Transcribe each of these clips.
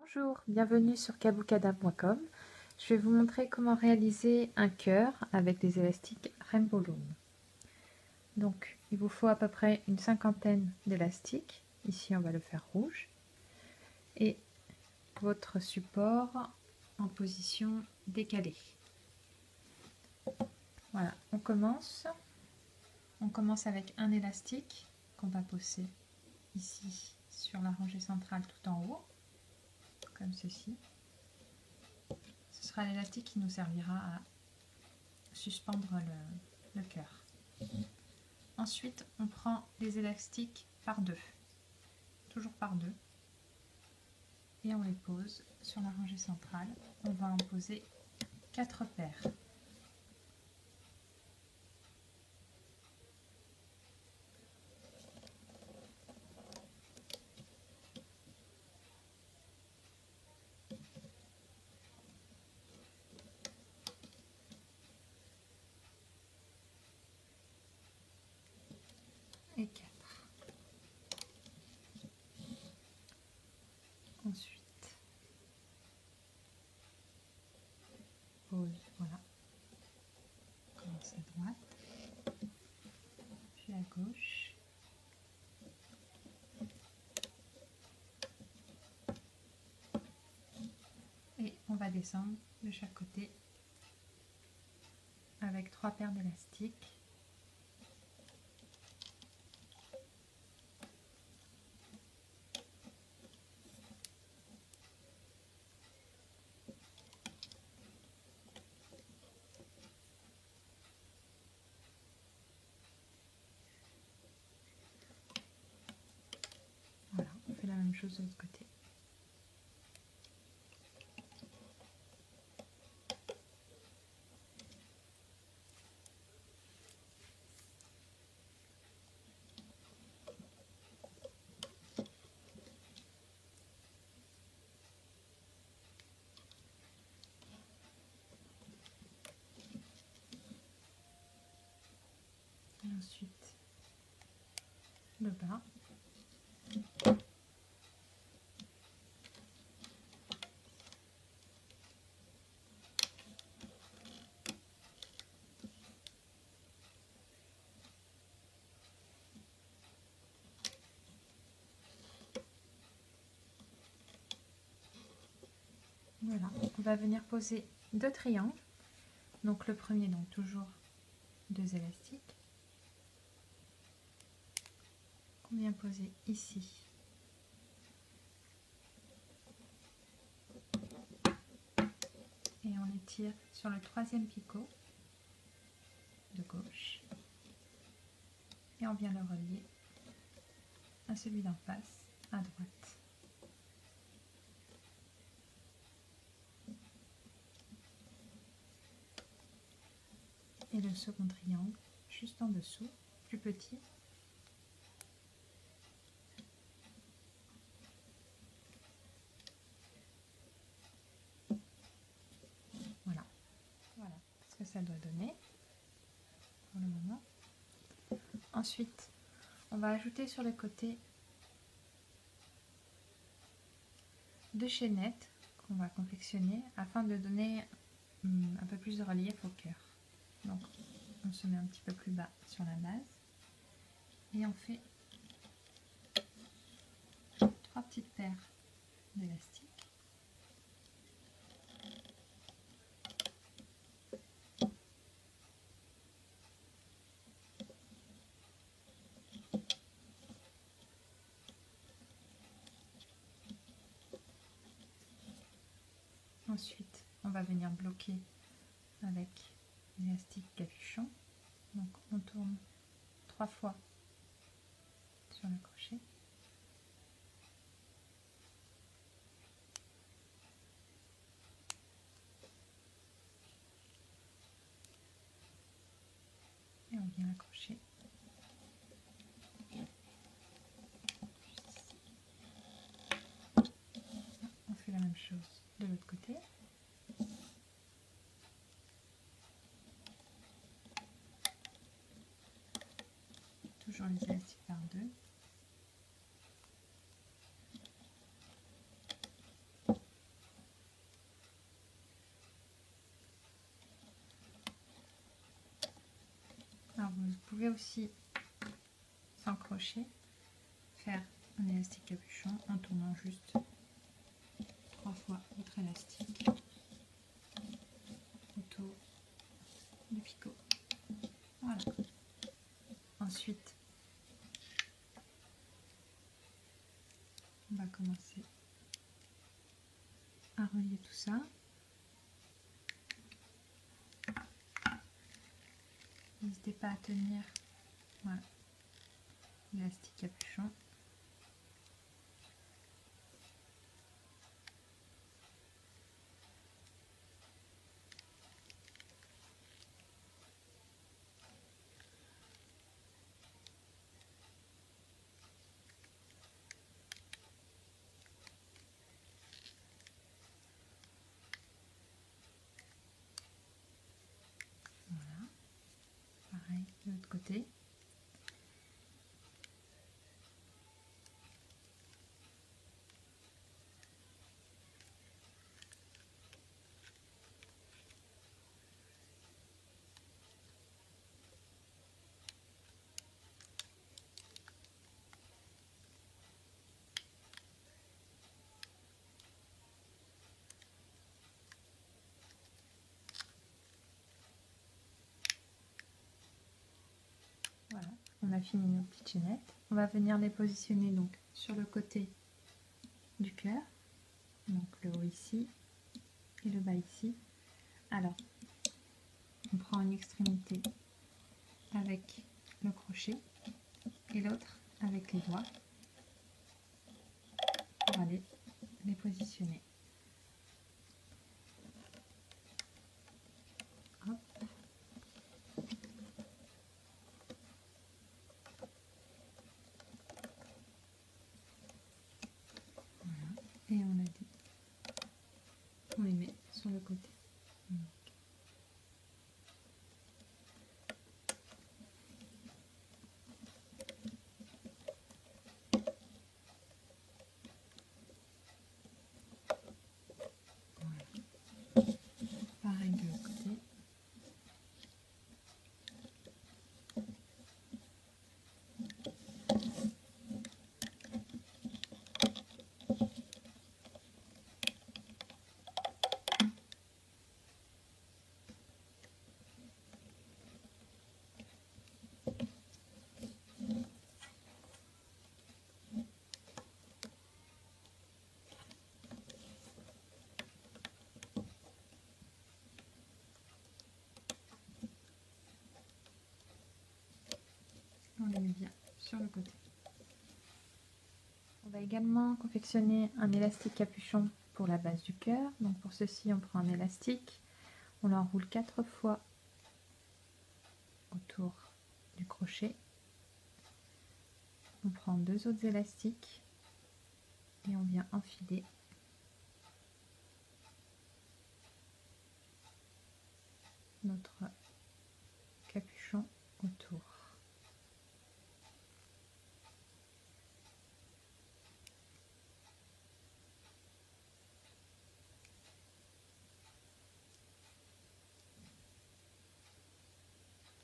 Bonjour, bienvenue sur kabookada.com. Je vais vous montrer comment réaliser un cœur avec des élastiques Rainbow Loom. Donc, il vous faut à peu près une cinquantaine d'élastiques. Ici, on va le faire rouge. Et votre support en position décalée. Voilà, on commence. On commence avec un élastique qu'on va poser ici sur la rangée centrale tout en haut, comme ceci. Ce sera l'élastique qui nous servira à suspendre le cœur. Ensuite, on prend les élastiques par deux, toujours par deux, et on les pose sur la rangée centrale. On va en poser 4 paires. Et 4. Ensuite, pose, voilà. On commence à droite, puis à gauche. Et on va descendre de chaque côté avec 3 paires d'élastiques. Voilà, on fait la même chose de l'autre côté. Et ensuite, le bas. Voilà, on va venir poser 2 triangles. Donc le premier, donc toujours 2 élastiques. On vient poser ici. Et on les tire sur le 3e picot de gauche. Et on vient le relier à celui d'en face, à droite. Et le second triangle, juste en dessous, plus petit. Voilà, voilà ce que ça doit donner pour le moment. Ensuite, on va ajouter sur le côté 2 chaînettes qu'on va confectionner afin de donner un peu plus de relief au cœur. Donc, on se met un petit peu plus bas sur la base et on fait 3 petites paires d'élastiques. Ensuite, on va venir bloquer avec l'élastique capuchon. Donc, on tourne 3 fois sur le crochet. Et on vient accrocher. On fait la même chose de l'autre côté. Toujours les élastiques par deux. Alors vous pouvez aussi, sans crochet, faire un élastique capuchon en tournant juste 3 fois votre élastique autour du picot. Voilà. Ensuite, on va commencer à relier tout ça. N'hésitez pas à tenir, voilà, l'élastique capuchon. Voilà, pareil de l'autre côté. Voilà, on a fini nos petites chaînettes. On va venir les positionner donc sur le côté du cœur, donc le haut ici et le bas ici. Alors, on prend une extrémité avec le crochet et l'autre avec les doigts pour aller les positionner. Hop. Voilà. Et on a dit, on les met sur le côté. Voilà. Pareil de l'autre côté. On les met bien sur le côté. On va également confectionner un élastique capuchon pour la base du cœur. Donc pour ceci, on prend un élastique, on l'enroule 4 fois autour du crochet. On prend 2 autres élastiques et on vient enfiler notre capuchon autour.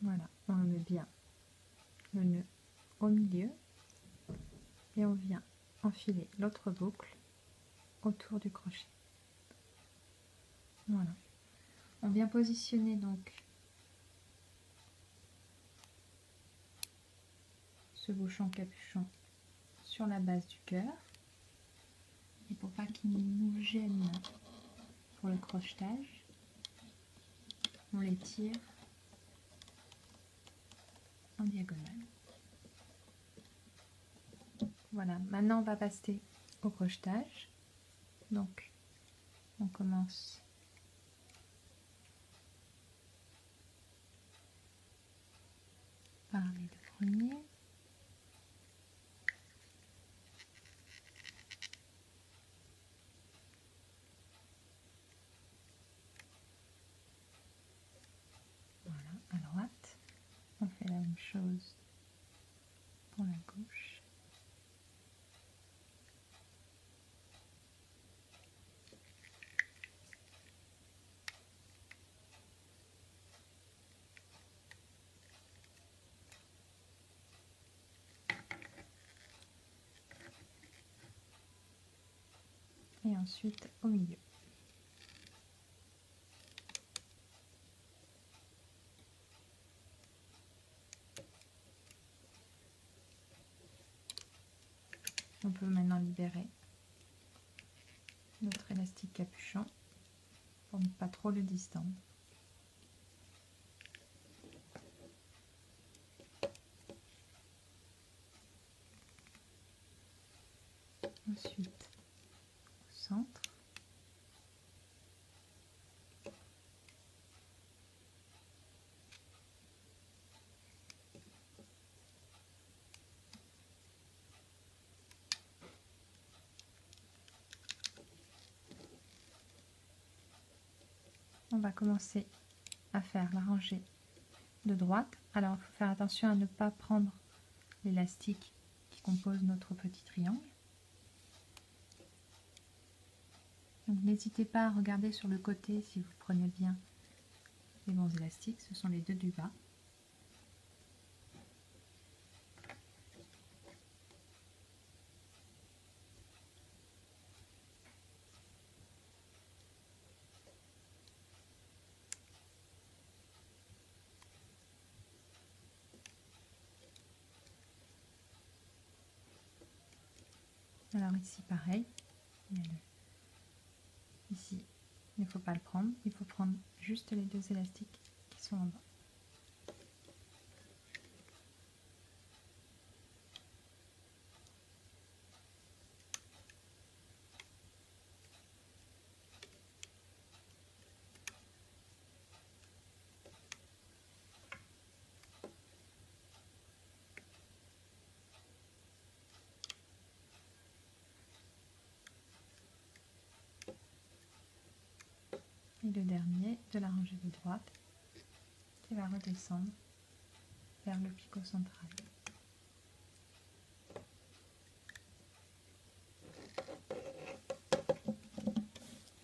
Voilà, on met bien le nœud au milieu et on vient enfiler l'autre boucle autour du crochet. Voilà. On vient positionner donc ce bouchon capuchon sur la base du cœur. Et pour pas qu'il nous gêne pour le crochetage, on les tire en diagonale. Voilà, maintenant on va passer au crochetage. Donc on commence par les 2 premiers. Voilà, à droite. On fait la même chose pour la gauche. et ensuite au milieu. On peut maintenant libérer notre élastique capuchon pour ne pas trop le distendre. Ensuite, au centre. On va commencer à faire la rangée de droite. Alors, il faut faire attention à ne pas prendre l'élastique qui compose notre petit triangle. Donc, n'hésitez pas à regarder sur le côté si vous prenez bien les bons élastiques. Ce sont les deux du bas. Alors ici, pareil. Ici, il ne faut pas le prendre. Il faut prendre juste les deux élastiques qui sont en bas. Et le dernier de la rangée de droite qui va redescendre vers le picot central.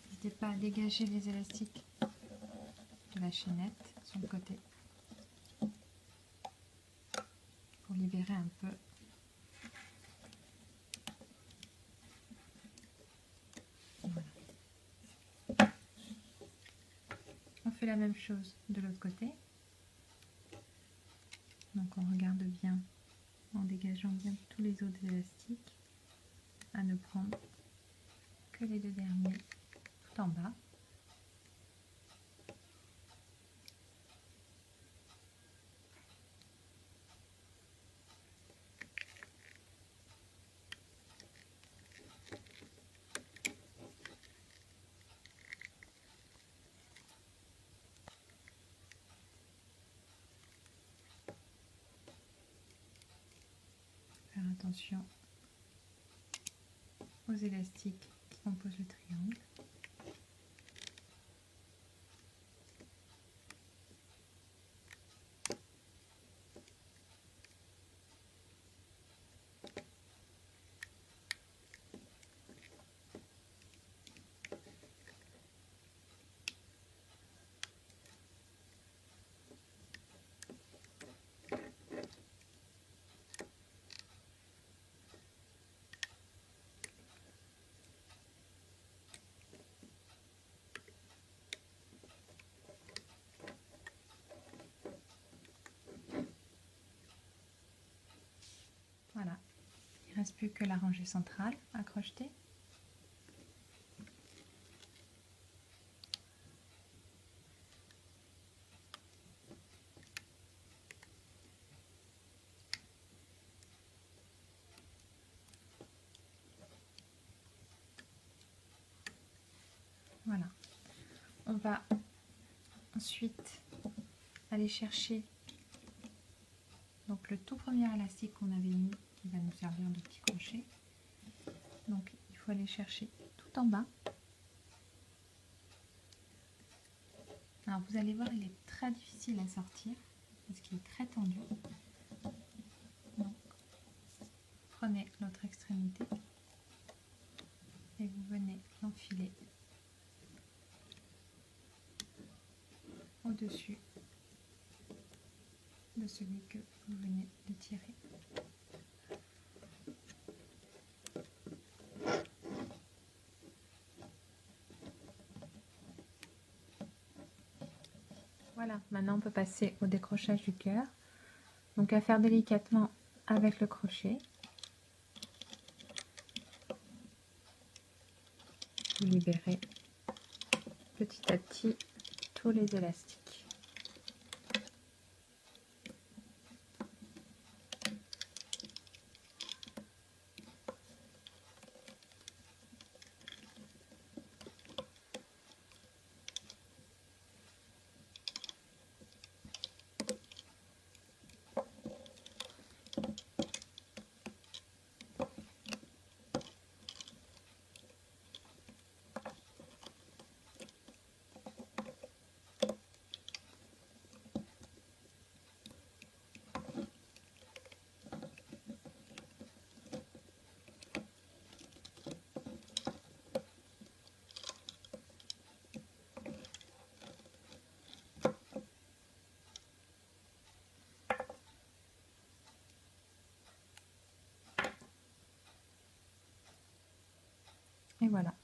N'hésitez pas à dégager les élastiques de la chaînette sur le côté pour libérer un peu. Voilà. On fait la même chose de l'autre côté. Donc on regarde bien en dégageant bien tous les autres élastiques à ne prendre que les deux derniers tout en bas. Faire attention aux élastiques qui composent le triangle. Voilà, il ne reste plus que la rangée centrale à crocheter. Voilà, on va ensuite aller chercher donc le tout premier élastique qu'on avait mis qui va nous servir de petit crochet. Donc il faut aller chercher tout en bas. Alors vous allez voir, il est très difficile à sortir parce qu'il est très tendu. Donc prenez l'autre extrémité et vous venez l'enfiler au-dessus de celui que vous venez de tirer. Maintenant, on peut passer au décrochage du cœur. Donc, à faire délicatement avec le crochet. Vous libérez petit à petit tous les élastiques. Et voilà.